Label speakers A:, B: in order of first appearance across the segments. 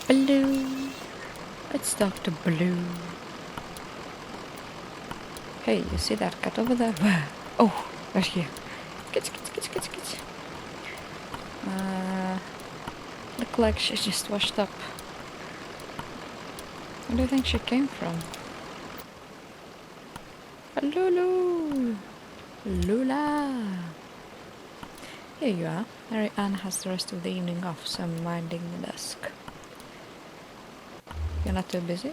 A: Blue. Let's talk to Blue. Hey, you see that cat over there? Where? Oh, right here. Kitch. Look like she just washed up. Where do you think she came from? Lulu! Lula! Here you are. Mary Ann has the rest of the evening off, so I'm minding the desk. You're not too busy?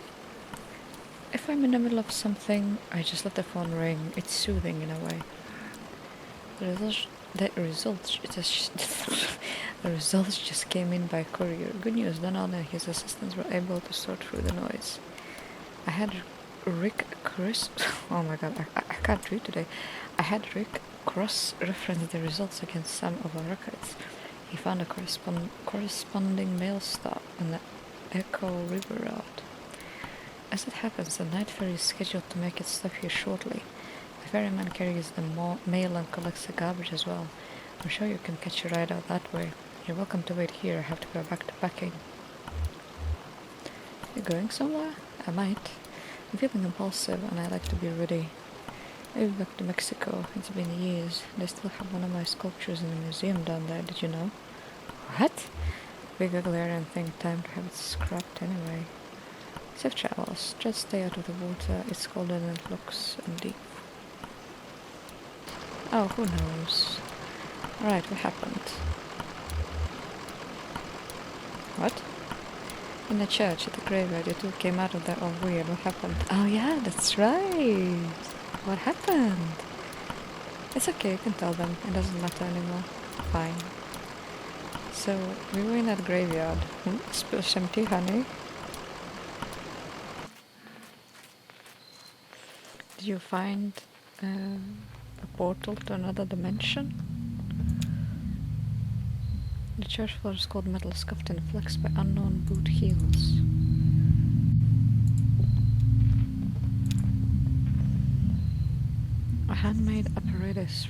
A: If I'm in the middle of something, I just let the phone ring. It's soothing in a way. The results just came in by courier. Good news, Donald and his assistants were able to sort through the noise. I had Rick oh my god, I can't read today. I had Rick cross-reference the results against some of our records. He found a corresponding mail stop on the Echo River route. As it happens, the night ferry is scheduled to make its stop here shortly. The ferryman carries the mail and collects the garbage as well. I'm sure you can catch a ride out that way. You're welcome to wait here. I have to go back to packing. You going somewhere? I might. I'm feeling impulsive and I like to be ready. Maybe back to Mexico. It's been years. They still have one of my sculptures in the museum down there, did you know? What? Big ugly Aryan thing, time to have it scrapped anyway. Safe travels. Just stay out of the water. It's cold and it looks deep. Oh, who knows? Right, what happened? What? In the church at the graveyard, you two came out of there all weird. What happened? Oh yeah, that's right. What happened? It's okay, you can tell them. It doesn't matter anymore. Fine. So, we were in that graveyard. Spill some tea, honey. Did you find a portal to another dimension? The church floor is called metal, scuffed and flexed by unknown boot heels. A handmade apparatus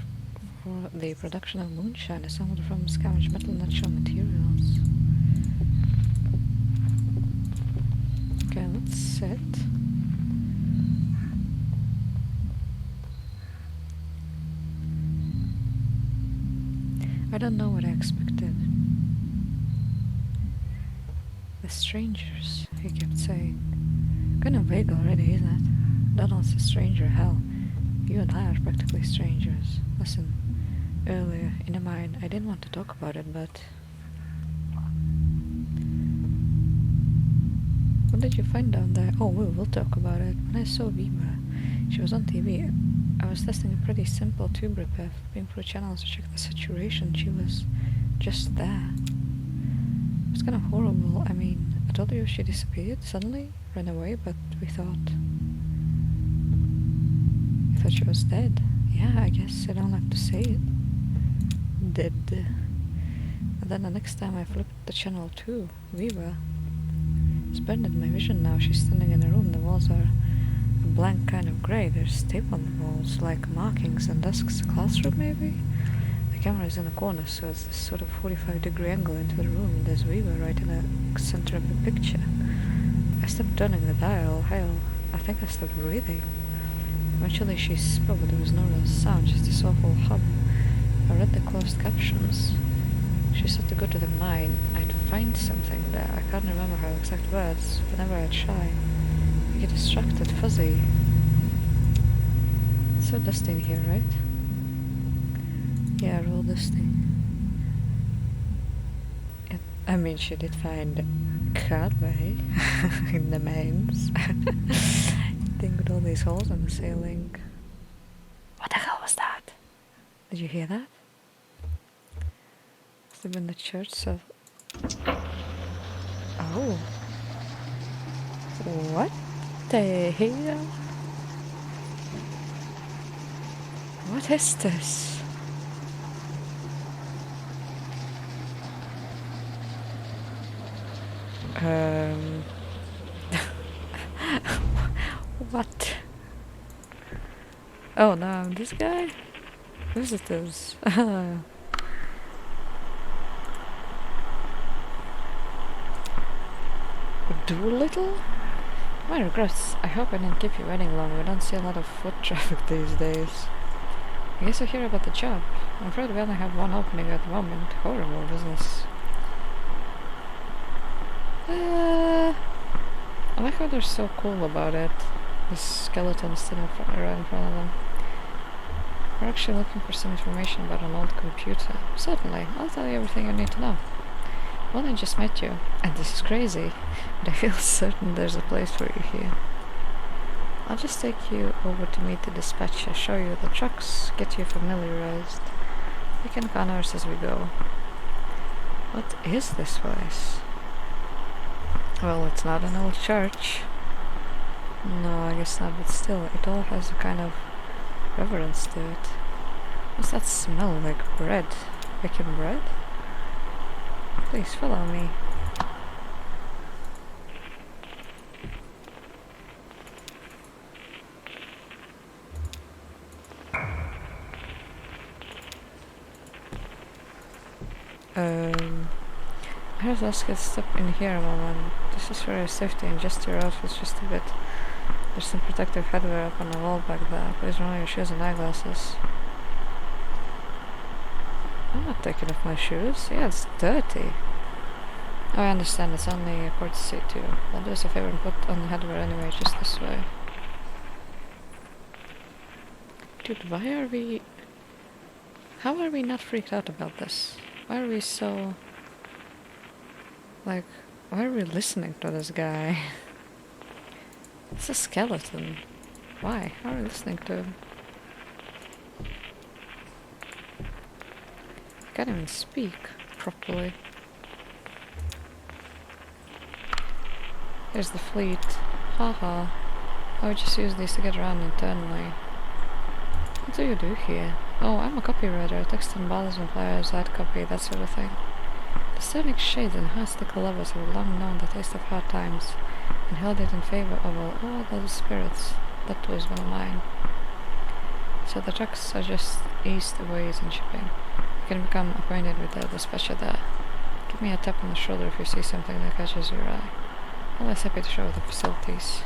A: for the production of moonshine assembled from scavenged metal natural materials. Okay, let's sit. I don't know what I expected. The strangers, he kept saying. Kind of vague already, isn't it? Donald's a stranger, hell. You and I are practically strangers. Listen, earlier, in the mine, I didn't want to talk about it, but... What did you find down there? Oh, we will talk about it. When I saw Viva, she was on TV. I was testing a pretty simple tube repair, flipping through channels to check the saturation. She was just there. It was kind of horrible. I mean, I told you she disappeared suddenly, ran away, but we thought she was dead. Yeah, I guess I don't like to say it. Dead. And then the next time I flipped the channel too, Viva. It's burned in my vision now. She's standing in a room. The walls are a blank kind of grey. There's tape on the walls, like markings and desks. A classroom, maybe? The camera is in the corner, so it's this sort of 45-degree angle into the room, and there's Weaver right in the center of the picture. I stopped turning the dial. Hell, I think I stopped breathing. Eventually she spoke, but there was no real sound, just this awful hum. I read the closed captions. She said to go to the mine. I'd find something there. I can't remember her exact words. Whenever I try, I get distracted, fuzzy. It's so dusty in here, right? Yeah, real dusty. I mean, she did find Cadway in the mines. Thing with all these holes in the ceiling. What the hell was that? Did you hear that? Must have been the church, so... Oh. What the hell? What is this? What? Oh no, this guy? Visitors. Doolittle? My regrets. I hope I didn't keep you waiting long. We don't see a lot of foot traffic these days. I guess you'll hear about the job. I'm afraid we only have one opening at the moment. Horrible business. I like how they're so cool about it. The skeletons sitting right in front of them. We're actually looking for some information about an old computer. Certainly, I'll tell you everything you need to know. Well, I just met you, and this is crazy, but I feel certain there's a place for you here. I'll just take you over to meet the dispatcher, show you the trucks, get you familiarized. We can converse as we go. What is this place? Well, it's not an old church. No, I guess not, but still, it all has a kind of reverence to it. What's that smell? Like bread? Baking bread? Please follow me. I have to ask you to step in here a moment. This is for your safety and just your outfits just a bit. There's some protective headwear up on the wall back there. Please remove your shoes and eyeglasses. I'm not taking off my shoes. Yeah, it's dirty. Oh, I understand. It's only a courtesy too. I'll do us a favor and put on the headwear anyway, just this way. Dude, why are we... How are we not freaked out about this? Why are we so... Like, why are we listening to this guy? It's a skeleton. Why? How are we listening to him? I can't even speak properly. Here's the fleet. Haha. I would just use these to get around internally. What do you do here? Oh, I'm a copywriter. Text and ballers and flyers, ad copy, that sort of thing. The sterling shades and hostile lovers have long known the taste of hard times and held it in favor of all those spirits. That was one of mine. So the trucks are just east of ways in shipping. You can become acquainted with the dispatcher there. Give me a tap on the shoulder if you see something that catches your eye. Always happy to show the facilities.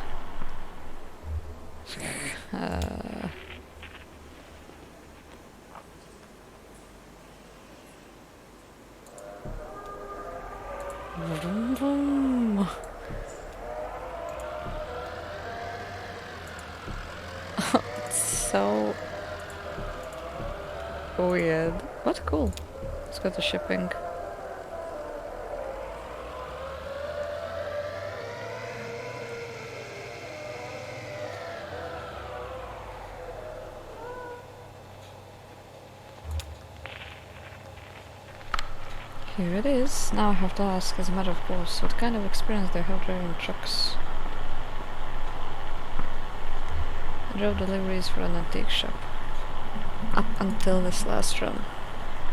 A: Vroom, vroom. It's so weird, but cool. Let's go to shipping. Here it is. Now I have to ask, as a matter of course, what kind of experience do you have driving trucks? I drove deliveries for an antique shop. Up until this last run.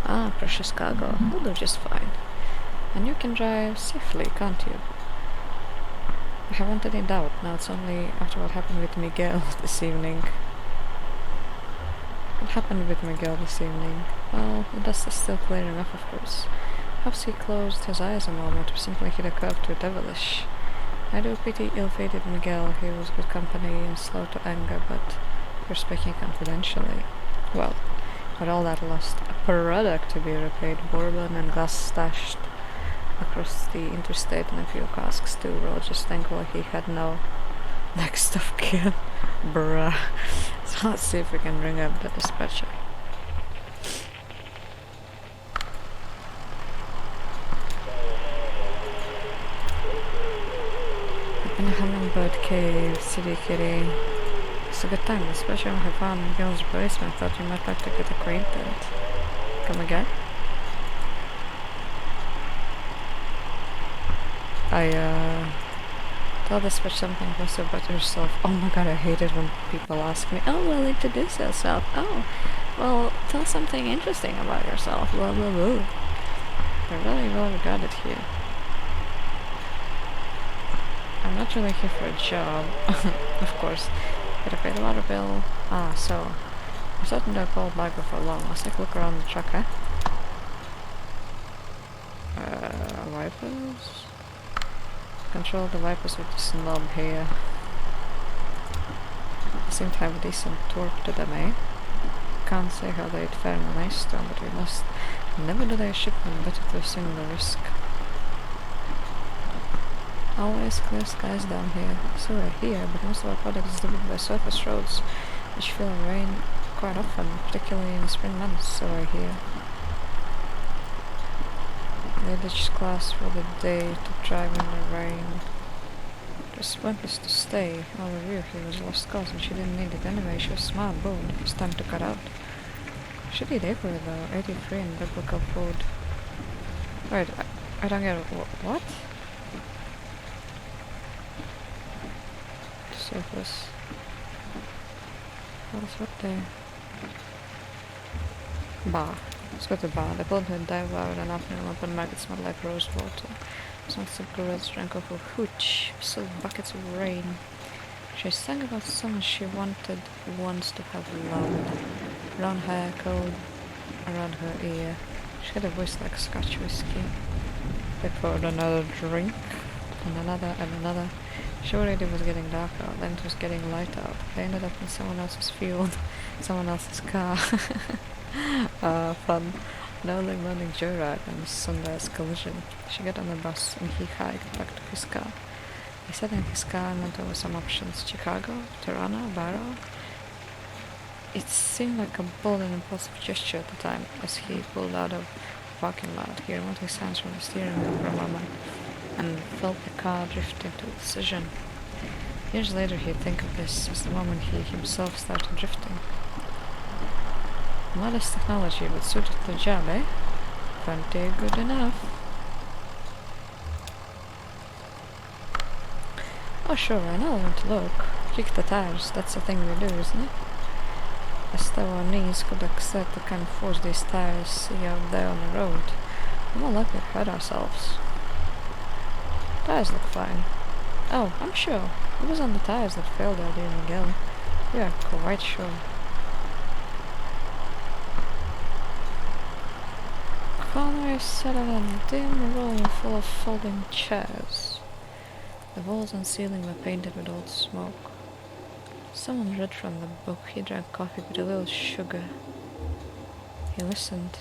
A: Ah, precious cargo. You'll do just fine. And you can drive safely, can't you? I haven't any doubt. Now it's only after what happened with Miguel this evening. What happened with Miguel this evening? Well, the dust is still clear enough, of course. Perhaps he closed his eyes a moment or simply hit a curve too devilish. I do pity ill-fated Miguel. He was good company and slow to anger, but you're speaking confidentially. Well, with all that lost, a product to be repaid, bourbon and glass stashed across the interstate and a few casks too. We're just thankful he had no next of kin. Bruh. So let's see if we can bring up the dispatcher. In a hummingbird cave, city kitty. It's a good time, especially when I found Miguel's basement. Thought you might like to get acquainted. Come again? Tell this bitch something impressive about yourself. Oh my god, I hate it when people ask me, oh, well, introduce yourself. Oh, well, tell something interesting about yourself. Blah, blah, blah. They're really well regarded here. I'm not really here for a job, of course. Gotta pay the water bill. Ah, so. I'm certain they'll call back before long. Let's take a look around the truck, eh? Wipers? control the vipers with this knob here. They seem to have decent torque to them, eh? Can't say how they'd fare in an ice storm, but we must never do their shipment, better to assume the risk. Always clear skies down here. So we're here, but most of our product is delivered by surface roads, which feel rain quite often, particularly in the spring months, so we're here. They ditched class for the day to drive in the rain. It was pointless to stay. All review he was a lost cause and she didn't need it anyway. She was smart, bold. It was time to cut out. She did April though, 83 in biblical food. Wait, I don't get it. What? Surface. What's what there? Bar. Let's go to the bar. They pulled into a dive bar with an afternoon open mic. It smelled like rose water. Some cigarettes drank off a hooch, filled buckets of rain. She sang about someone she wanted once to have loved. Brown hair curled around her ear. She had a voice like Scotch whiskey. They poured another drink, and another, and another. She already was getting dark out, then it was getting light out. They ended up in someone else's field, someone else's car. Fun. An early morning joyride and Sunday's collision. She got on the bus and he hiked back to his car. He sat in his car and went over some options. Chicago, Tirana, Barrow. It seemed like a bold and impulsive gesture at the time. As he pulled out of the parking lot, he removed his hands from the steering wheel for a moment and felt the car drifting to a decision. Years later he'd think of this as the moment he himself started drifting. Modest technology, but suited the job, eh? Plenty good enough. Oh sure, I know I want to look. Kick the tires, that's the thing we do, isn't it? As though our knees could accept the kind of force these tires see out there on the road. We're more likely to hurt ourselves. Tires look fine. Oh, I'm sure. It was on the tires that failed earlier, Miguel. We are quite sure. Conway sat on a dim room full of folding chairs. The walls and ceiling were painted with old smoke. Someone read from the book. He drank coffee with a little sugar. He listened.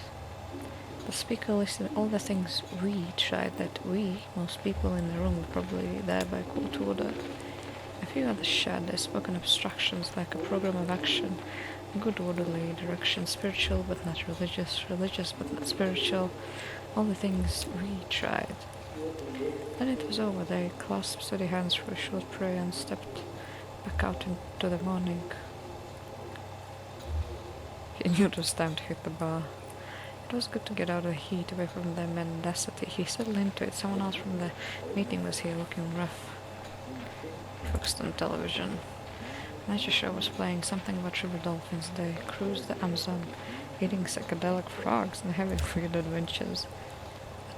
A: The speaker listed all the things we tried that we, most people in the room, were probably there by court order. A few others shared their spoken abstractions like a program of action, good orderly direction, spiritual but not religious, religious but not spiritual, all the things we tried. Then it was over. They clasped steady hands for a short prayer and stepped back out into the morning. He knew it was time to hit the bar. It was good to get out of the heat, away from the mendacity. He settled into it. Someone else from the meeting was here, looking rough. Focused on television. Nature show was playing something about river dolphins. They cruised the Amazon, eating psychedelic frogs and having weird adventures.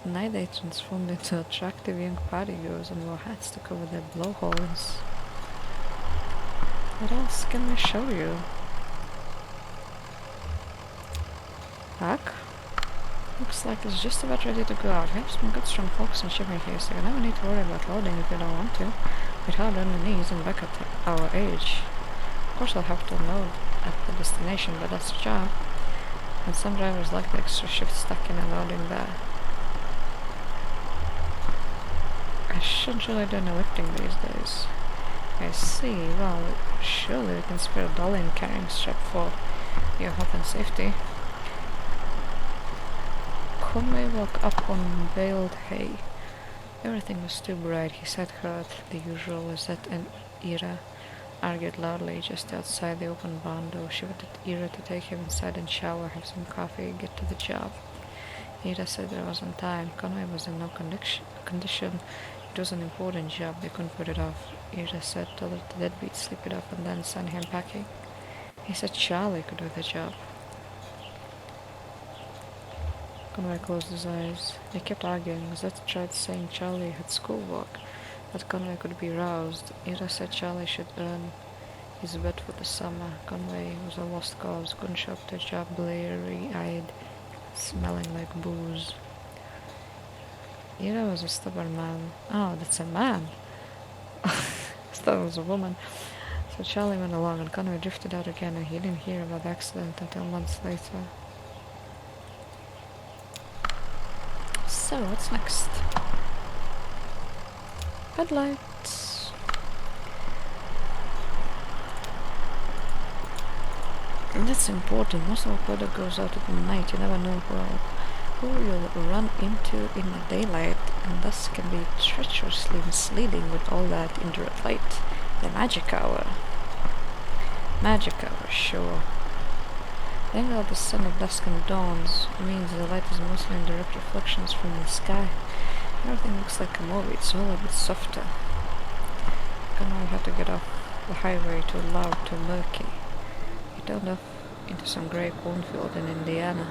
A: At night they transformed into attractive young partygoers and wore hats to cover their blowholes. What else can we show you? Back? Looks like it's just about ready to go out. We have some good strong folks in shipping here, so you never need to worry about loading if you don't want to. We'd hard on the knees and back at our age. Of course I'll have to load at the destination, but that's the job. And some drivers like the extra shift stuck in and loading there. I shouldn't really do any lifting these days. I see. Well, surely we can spare $1 in carrying strap for your health and safety. Conway woke up on baled hay. Everything was too bright. He sat hurt, the usual, as that and Ira argued loudly just outside the open barn door. She wanted Ira to take him inside and shower, have some coffee, get to the job. Ira said there wasn't time. Conway was in no condition. It was an important job. They couldn't put it off. Ira said, told her the deadbeat sleep it up and then send him packing. He said Charlie could do the job. Conway closed his eyes. They kept arguing. Zed tried saying Charlie had schoolwork, that Conway could be roused. Ira said Charlie should earn his bet for the summer. Conway was a lost cause, couldn't show up to the job, bleary-eyed, smelling like booze. Ira was a stubborn man. Oh, that's a man. I thought it was a woman. So Charlie went along and Conway drifted out again and he didn't hear about the accident until months later. So, what's next? Headlights. And that's important. Most of our product goes out at night. You never know who you'll run into in the daylight, and thus can be treacherously misleading with all that indirect light. The magic hour. Magic hour, sure. The angle of the sun at dusk and dawns means the light is mostly in direct reflections from the sky. Everything looks like a movie, it's all a bit softer. I know we had to get off the highway too loud, too murky. We turned off into some grey cornfield in Indiana.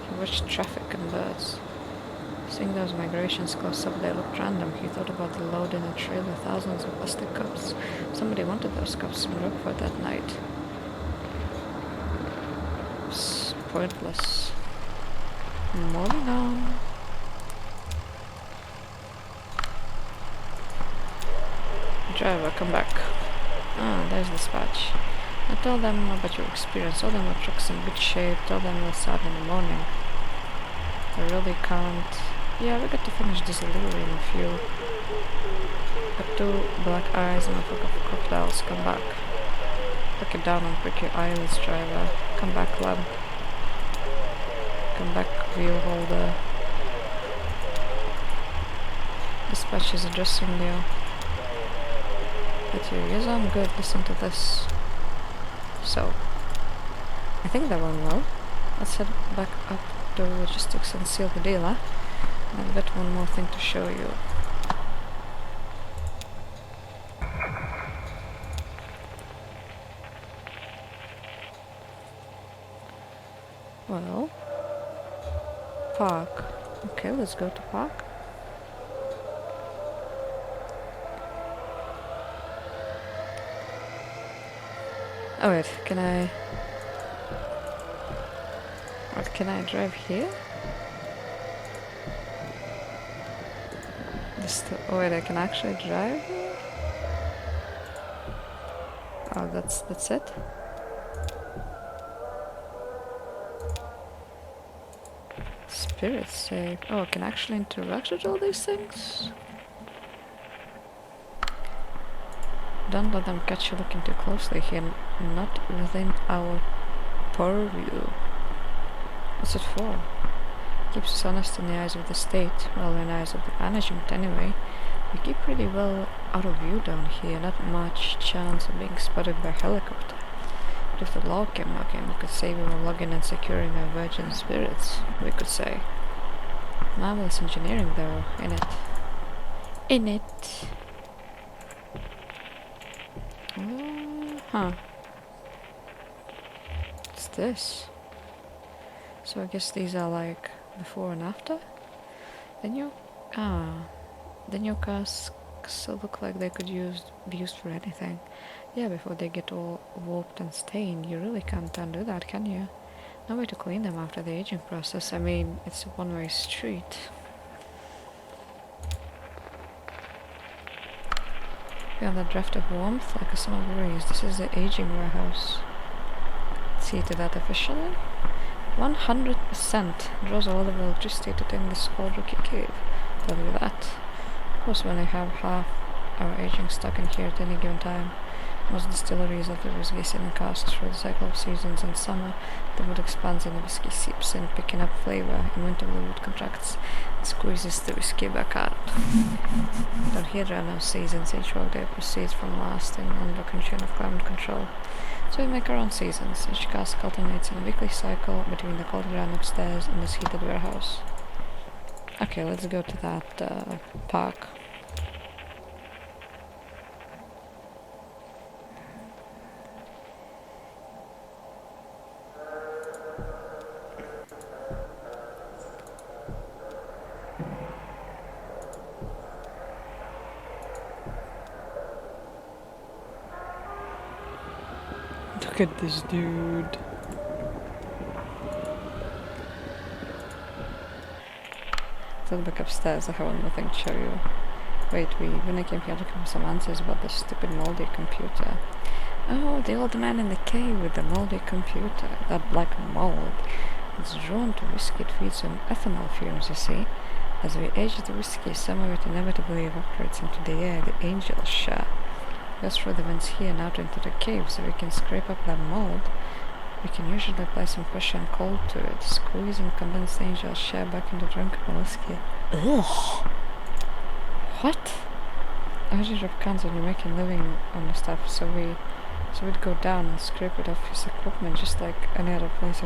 A: He watched traffic and birds. Seeing those migrations close up, they looked random. He thought about the load in a trailer, thousands of plastic cups. Somebody wanted those cups in Rockford that night. It's pointless. Moving on. Driver, come back. Ah, there's dispatch. Now tell them about your experience. Tell them the truck's in good shape. Tell them we'll start in the morning. I really can't. Yeah, we got to finish this delivery in a few. Got 2 black eyes and a flock of crocodiles. Come back. Look it down and prick your eyelids, driver. Come back, lad. Come back, view holder. Dispatch is addressing you. But you, yes, I'm good. Listen to this. So, I think that went well. Let's head back up to logistics and seal the deal, huh? And I've got one more thing to show you. Well, park. Okay, let's go to park. Oh wait, can I drive here? Oh wait, I can actually drive here? Oh, that's it? Spirit save. Oh, I can actually interact with all these things? Don't let them catch you looking too closely here. Not within our purview. What's it for? Keeps us honest in the eyes of the state. Well, in the eyes of the management anyway. We keep pretty well out of view down here. Not much chance of being spotted by helicopter. But if the law came knocking, we could say we were logging and securing our virgin spirits. We could say. Marvelous engineering though, innit? Innit? Huh. What's this? So I guess these are like before and after? The new cars still look like they could be used for anything. Yeah, before they get all warped and stained. You really can't undo that, can you? No way to clean them after the aging process. I mean, it's a one-way street. Beyond the draft of warmth, like a summer breeze, this is the aging warehouse. See to that officially? 100% draws a lot of electricity to tame this cold rookie cave. Tell you that. Of course, when I have half our aging stock in here at any given time, most distilleries of the whiskey sit in casks through the cycle of seasons. In summer, the wood expands and the whiskey seeps in, picking up flavor. In winter, the wood contracts and squeezes the whiskey back out. Down here, there are no seasons. Each workday proceeds from last under control of climate control. So we make our own seasons. Each cask alternates in a weekly cycle between the cold ground upstairs and this heated warehouse. Okay, let's go to that park. Look at this dude. let's back upstairs. I have one more thing to show you. Wait, when I came here looking for some answers about the stupid moldy computer. Oh, the old man in the cave with the moldy computer. That black mold. It's drawn to whiskey. It feeds on ethanol fumes, you see. As we age the whiskey, some of it inevitably evaporates into the air, the angel share. Goes through the vents here and out into the cave, so we can scrape up that mold. We can usually apply some pressure and cold to it, squeeze and condense the angel share back into drinkable whiskey. Ugh! What? How do you rub cans when you're making living on the stuff? So we'd go down and scrape it off his equipment just like any other place.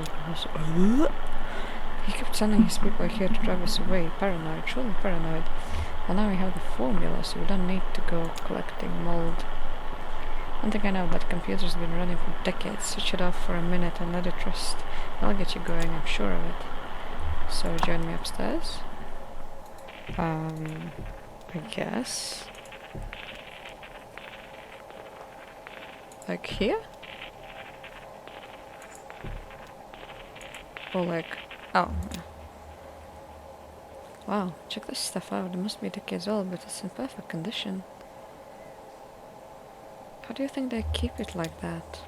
A: He kept sending his people here to drive us away. Paranoid, truly paranoid. Well, now we have the formula, so we don't need to go collecting mold. One thing I know, that computer's been running for decades. Switch it off for a minute and let it rest. I'll get you going, I'm sure of it. So join me upstairs? I guess. Like here? Or like... oh. Wow, check this stuff out. It must be decades old, but it's in perfect condition. How do you think they keep it like that?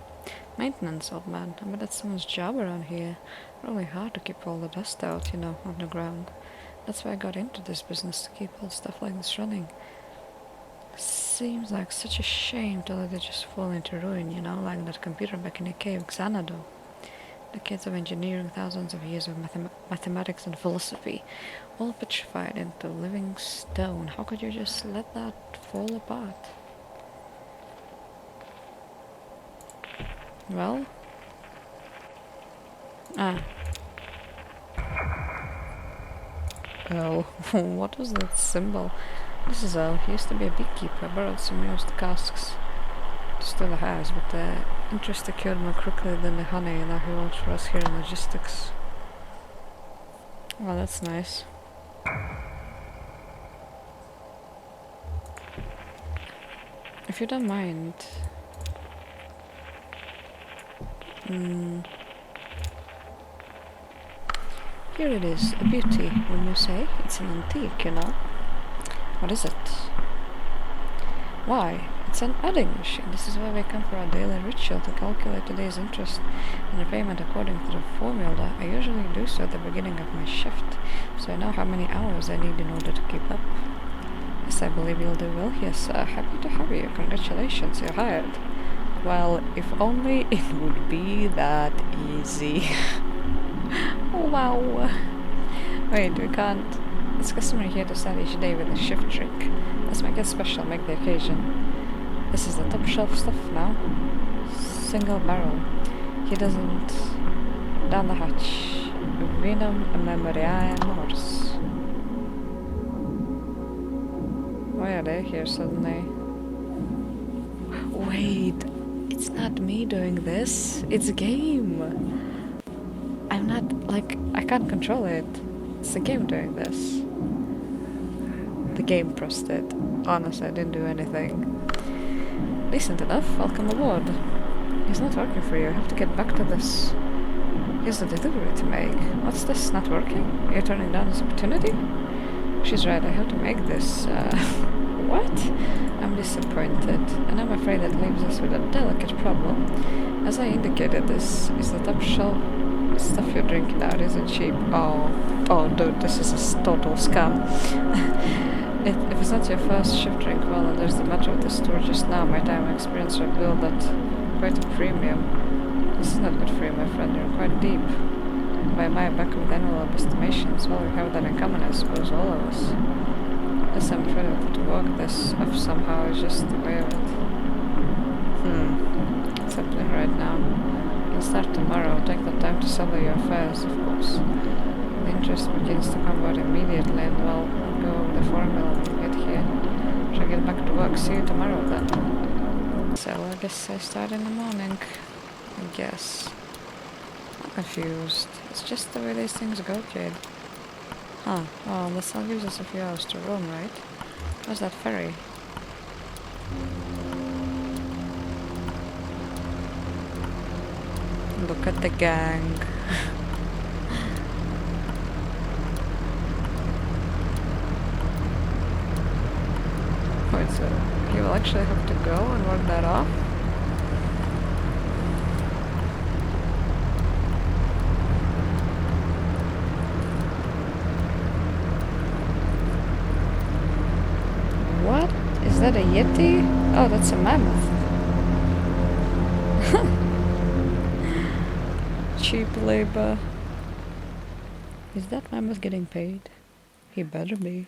A: Maintenance, old man. I bet that's someone's job around here. Really hard to keep all the dust out, you know, on the ground. That's why I got into this business, to keep all stuff like this running. Seems like such a shame to let it just fall into ruin, you know, like that computer back in the cave, Xanadu. Decades of engineering, thousands of years of mathematics and philosophy, all petrified into living stone. How could you just let that fall apart? Well? Ah. Oh, what was that symbol? This is Al. He used to be a beekeeper. I borrowed some used casks to steal the hives, but the interest occurred more quickly than the honey, and now he works for us here in logistics. Well, that's nice. If you don't mind... here it is, a beauty, when you say. It's an antique, you know. What is it? Why? It's an adding machine. This is why we come for our daily ritual, to calculate today's interest and repayment according to the formula. I usually do so at the beginning of my shift, so I know how many hours I need in order to keep up. Yes, I believe you'll do well here, sir. Happy to have you. Congratulations, you're hired. Well, if only it would be that easy. Wow. Wait, we can't... It's customary here to start each day with a shift drink. Let's make it special, make the occasion. This is the top shelf stuff now. Single barrel. He doesn't... Down the hatch. Vinum memoriae mors. Why are they here suddenly? Wait, it's not me doing this. It's a game. I'm not, like, I can't control it. It's the game doing this. The game pressed it. Honestly, I didn't do anything. Decent enough, welcome aboard. He's not working for you, I have to get back to this. Here's the delivery to make. What's this, not working? You're turning down this opportunity? She's right, I have to make this, what? I'm disappointed, and I'm afraid that leaves us with a delicate problem. As I indicated, this is the top shelf. The stuff you're drinking out isn't cheap. Oh dude, this is a total scam. If it's not your first shift drink, well, there's the matter with the store just now. My time and experience revealed that quite a premium. This is not good for you, my friend. You're quite deep. By my back with annual estimations, well, we have that in common, I suppose, all of us. Yes, I'm afraid I'll have to work this up somehow. It's just the way of it. What's happening right now? You'll start tomorrow. Take the time to settle your affairs, of course. The interest begins to come out immediately, and well, I'll go over the formula when we get here. Shall I get back to work? See you tomorrow then. So I guess I start in the morning. I guess. I'm confused. It's just the way these things go, kid. Huh. Well, this all gives us a few hours to roam, right? Where's that ferry? Look at the gang. Wait, so he will actually have to go and work that off? What? Is that a Yeti? Oh, that's a mammoth. Cheap labor. Is that mammoth getting paid? He better be.